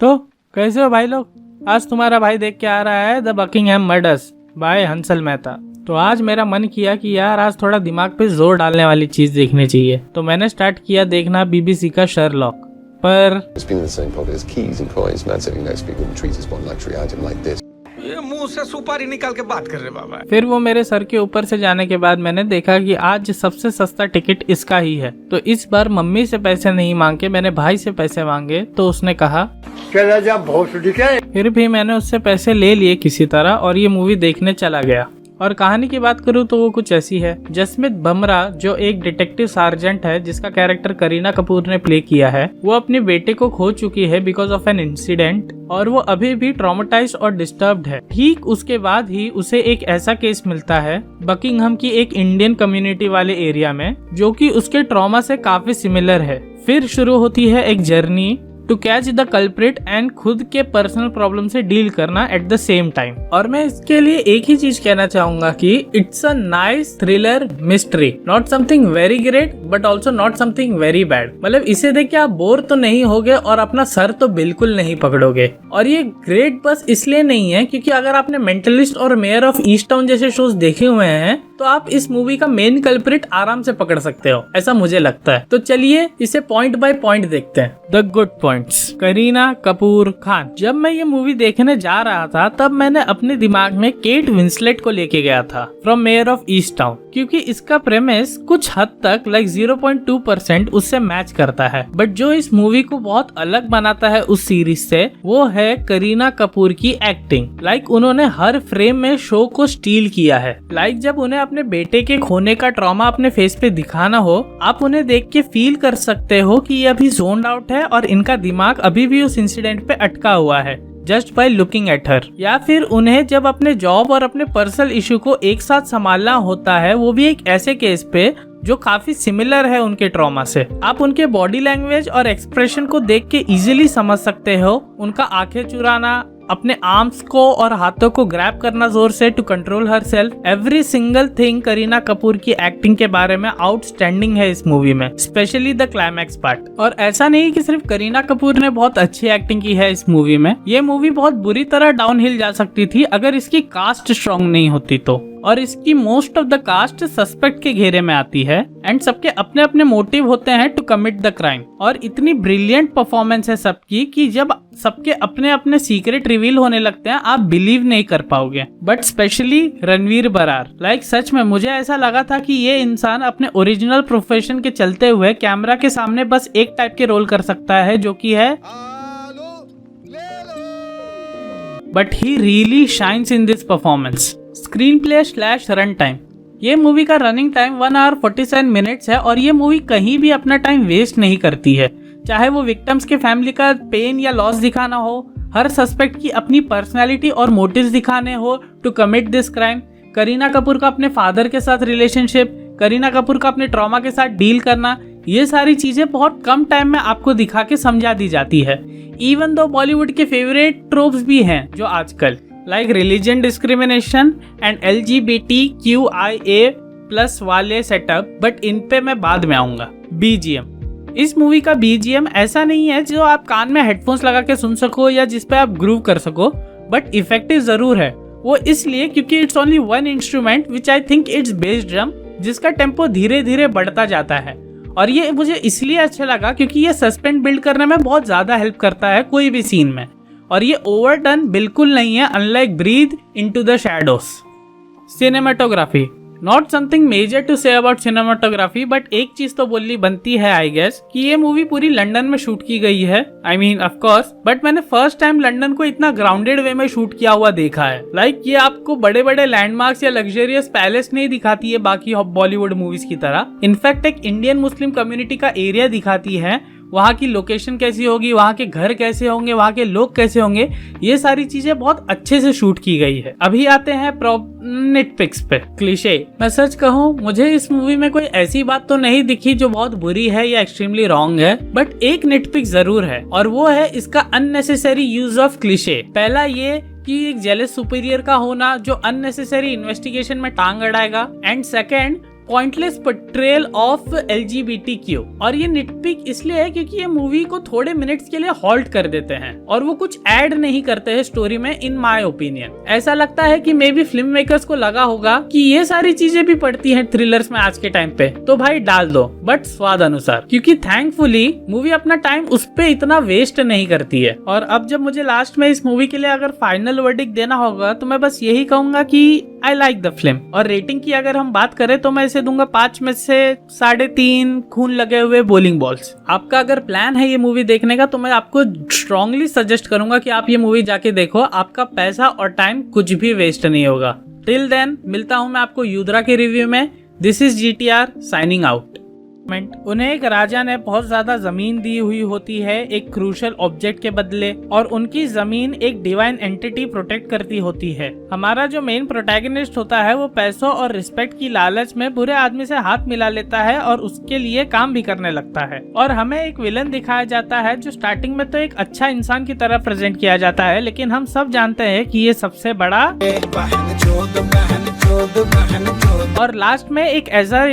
तो कैसे हो भाई लोग? आज तुम्हारा भाई देख के आ रहा है the Buckingham murders by Hansal Mehta. तो आज मेरा मन किया कि यार आज थोड़ा दिमाग पे जोर डालने वाली चीज देखनी चाहिए, तो मैंने स्टार्ट किया देखना बीबीसी का शर्लॉक। पर ये मुंह से सुपारी निकाल के बात कर रहे बाबा। फिर वो मेरे सर के ऊपर से जाने के बाद मैंने देखा कि आज सबसे सस्ता टिकट इसका ही है। तो इस बार मम्मी से पैसे नहीं मांग के मैंने भाई से पैसे मांगे, तो उसने कहा चला जा भोसड़ी के। फिर भी मैंने उससे पैसे ले लिए किसी तरह और ये मूवी देखने चला गया। और कहानी की बात करूँ तो वो कुछ ऐसी है। जसमीत बमरा जो एक डिटेक्टिव सार्जेंट है जिसका कैरेक्टर करीना कपूर ने प्ले किया है, वो अपने बेटे को खो चुकी है बिकॉज ऑफ एन इंसिडेंट और वो अभी भी ट्रॉमेटाइज्ड और डिस्टर्ब्ड है। ठीक उसके बाद ही उसे एक ऐसा केस मिलता है बकिंगहम की एक इंडियन कम्युनिटी वाले एरिया में जो कि उसके ट्रॉमा से काफी सिमिलर है। फिर शुरू होती है एक journey to catch the culprit and खुद के पर्सनल प्रॉब्लम से डील करना एट द सेम टाइम। और मैं इसके लिए एक ही चीज कहना चाहूंगा कि it's a nice thriller mystery, not something very great but also not something very bad. मतलब इसे देख के आप बोर तो नहीं होगे और अपना सर तो बिल्कुल नहीं पकड़ोगे। और ये ग्रेट बस इसलिए नहीं है क्योंकि अगर आपने मेंटलिस्ट और मेयर ऑफ ईस्ट टाउन जैसे शोज देखे हुए हैं तो आप इस मूवी का मेन कल्प्रिट आराम से पकड़ सकते हो, ऐसा मुझे लगता है। तो चलिए इसे पॉइंट बाय पॉइंट देखते हैं। The good points. Kareena Kapoor Khan. जब मैं ये मूवी देखने जा रहा था तब मैंने अपने दिमाग में केट विंसलेट को लेके गया था from mayor of east town, क्योंकि इसका प्रेमिस कुछ हद तक लाइक 0.2% उससे मैच करता है। बट जो इस मूवी को बहुत अलग बनाता है उस सीरीज से वो है करीना कपूर की एक्टिंग। लाइक उन्होंने हर फ्रेम में शो को स्टील किया है। लाइक जब उन्हें अपने बेटे के खोने का ट्रॉमा अपने फेस पे दिखाना हो, आप उन्हें देख के फील कर सकते हो कि ये अभी जोन्ड आउट है और इनका दिमाग अभी भी उस इंसिडेंट पे अटका हुआ है just by looking at her. या फिर उन्हें जब अपने जॉब और अपने पर्सनल इशू को एक साथ संभालना होता है, वो भी एक ऐसे केस पे जो काफी सिमिलर है उनके ट्रॉमा से। आप उनके बॉडी लैंग्वेज और एक्सप्रेशन को देख के इजीली समझ सकते हो। उनका आंखें चुराना, अपने आर्म्स को और हाथों को ग्रैब करना जोर से to control herself, every single thing Kareena Kapoor की एक्टिंग के बारे में आउटस्टैंडिंग है इस मूवी में, स्पेशली द क्लाइमैक्स पार्ट। और ऐसा नहीं कि सिर्फ करीना कपूर ने बहुत अच्छी एक्टिंग की है इस मूवी में, ये मूवी बहुत बुरी तरह डाउनहिल जा सकती थी अगर इसकी कास्ट स्ट्रॉन्ग नहीं होती तो। और इसकी most of the cast suspect के घेरे में आती है एंड सबके अपने अपने मोटिव होते हैं टू कमिट द क्राइम। और इतनी ब्रिलियंट परफॉर्मेंस है सबकी कि जब सबके अपने अपने सीक्रेट रिवील होने लगते हैं आप बिलीव नहीं कर पाओगे। But specially Ranveer Brar, like सच में मुझे ऐसा लगा था कि ये इंसान अपने ओरिजिनल प्रोफेशन के चलते हुए कैमरा के सामने बस एक टाइप के रोल कर सकता है जो कि है, but he really shines in this performance. Screen play / run time. ये मूवी का रनिंग टाइम 1 hour 47 minutes है और ये मूवी कहीं भी अपना टाइम वेस्ट नहीं करती है। चाहे वो विक्टिम्स के फैमिली का पेन या लॉस दिखाना हो, हर सस्पेक्ट की अपनी पर्सनालिटी और मोटिव्स दिखाने हो to commit this crime, Kareena Kapoor का अपने फादर के साथ रिलेशनशिप, करीना कपूर का अपने ट्रॉमा के साथ डील करना, ये सारी चीजें बहुत कम टाइम में आपको दिखा के समझा दी जाती है। इवन दो बॉलीवुड के फेवरेट ट्रोप्स भी हैं जो आजकल like religion discrimination and LGBTQIA+ वाले सेटअप, बट इन पे मैं बाद में आऊंगा। BGM। इस मूवी का BGM ऐसा नहीं है जो आप कान में हेडफोन्स लगा के सुन सको या जिस पे आप ग्रूव कर सको, बट इफेक्टिव जरूर है। वो इसलिए क्योंकि it's only one instrument which I think it's base drum, जिसका टेम्पो धीरे धीरे बढ़ता जाता है। और ये मुझे इसलिए अच्छा लगा क्योंकि ये सस्पेंस बिल्ड करने में बहुत ज्यादा हेल्प करता है कोई भी सीन में। और ये ओवरडन बिल्कुल नहीं है, unlike Breathe Into the Shadows. Cinematography. Not something major to say about cinematography, but एक चीज तो बोलनी बनती है आई गेस कि ये मूवी पूरी लंदन में शूट की गई है। I mean of course, but मैंने फर्स्ट टाइम लंदन को इतना ग्राउंडेड वे में शूट किया हुआ देखा है। लाइक ये आपको बड़े बड़े लैंडमार्क्स या लग्जरियस पैलेस नहीं दिखाती है बाकी बॉलीवुड मूवीज की तरह। इनफैक्ट एक इंडियन मुस्लिम कम्युनिटी का एरिया दिखाती है, वहाँ की लोकेशन कैसी होगी, वहाँ के घर कैसे होंगे, वहाँ के लोग कैसे होंगे, ये सारी चीजें बहुत अच्छे से शूट की गई है। अभी आते हैं निटपिक्स पे। क्लीशे। मैं सच कहूँ मुझे इस मूवी में कोई ऐसी बात तो नहीं दिखी जो बहुत बुरी है या एक्सट्रीमली रॉन्ग है, बट एक निटपिक जरूर है और वो है इसका अननेसेसरी यूज ऑफ क्लीशे। पहला ये कि एक जेलस सुपीरियर का होना जो अननेसेसरी इन्वेस्टिगेशन में टांग अड़ाएगा, and second pointless portrayal of LGBTQ। और ये निटपिक इसलिए है क्योंकि ये मूवी को थोड़े मिनट्स के लिए हॉल्ट कर देते हैं और वो कुछ ऐड नहीं करते हैं स्टोरी में। इन माय ओपिनियन ऐसा लगता है कि मे बी फिल्म मेकर्स को लगा होगा कि ये सारी चीजें भी पड़ती हैं थ्रिलर्स में आज के टाइम पे, तो भाई डाल दो, बट स्वाद अनुसार, क्योंकि थैंकफुली मूवी अपना टाइम उस पे इतना वेस्ट नहीं करती है। और अब जब मुझे लास्ट में इस मूवी के लिए अगर फाइनल वर्डिक्ट देना होगा तो मैं बस यही कहूंगा कि आई लाइक द फिल्म। और रेटिंग की अगर हम बात करें तो मैं इसे दूंगा 5 में से 3.5 खून लगे हुए बोलिंग बॉल्स। आपका अगर प्लान है ये मूवी देखने का तो मैं आपको स्ट्रांगली सजेस्ट करूंगा कि आप ये मूवी जाके देखो, आपका पैसा और टाइम कुछ भी वेस्ट नहीं होगा। टिल देन मिलता हूं मैं आपको युद्रा के रिव्यू में। This is GTR signing out. उन्हें एक राजा ने बहुत ज्यादा जमीन दी हुई होती है एक क्रूशल ऑब्जेक्ट के बदले, और उनकी जमीन एक डिवाइन एंटिटी प्रोटेक्ट करती होती है। हमारा जो मेन प्रोटैगनिस्ट होता है वो पैसों और रिस्पेक्ट की लालच में बुरे आदमी से हाथ मिला लेता है और उसके लिए काम भी करने लगता है। और हमें एक विलन दिखाया जाता है जो स्टार्टिंग में तो एक अच्छा इंसान की तरह प्रेजेंट किया जाता है, लेकिन हम सब जानते हैं कि ये सबसे बड़ा और लास्ट में एक ऐसा